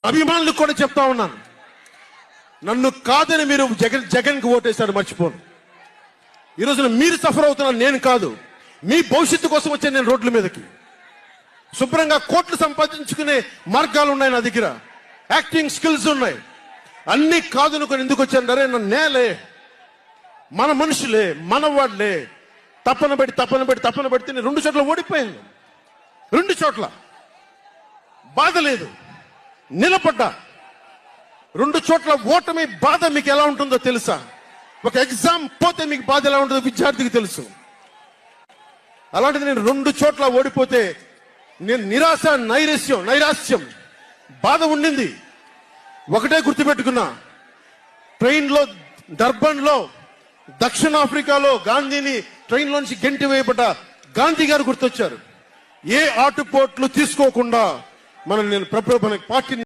అభిమానులకు కూడా చెప్తా ఉన్నాను, నన్ను కాదని మీరు జగన్కి ఓటేశారు మర్చిపోను. ఈ రోజున మీరు సఫర్ అవుతున్నారు, నేను కాదు. మీ భవిష్యత్తు కోసం వచ్చాను నేను రోడ్ల మీదకి. శుభ్రంగా కోట్లు సంపాదించుకునే మార్గాలు ఉన్నాయి నా దగ్గర, యాక్టింగ్ స్కిల్స్ ఉన్నాయి. అన్ని కాదనుకొని ఎందుకు వచ్చానంటే నన్ను నేలే, మన మనుషులే, మన వాళ్ళే తప్పన పెడితే నేను 2 చోట్ల ఓడిపోయాను. 2 చోట్ల బాధ లేదు, నిలబడ్డా. 2 చోట్ల ఓటమి బాధ మీకు ఎలా ఉంటుందో తెలుసా? ఒక ఎగ్జామ్ పోతే మీకు బాధ ఎలా ఉంటుందో విద్యార్థికి తెలుసు. అలాంటిది నేను 2 చోట్ల ఓడిపోతే నేను నిరాశ, నైరాశ్యం, బాధ ఉండింది. ఒకటే గుర్తుపెట్టుకున్నా, ట్రైన్లో డర్బన్లో దక్షిణాఫ్రికాలో గాంధీని ట్రైన్లో నుంచి గెంటి వేయబడ్డ గాంధీ గారు గుర్తొచ్చారు. ఏ ఆటుపోట్లు తీసుకోకుండా మన పార్టీని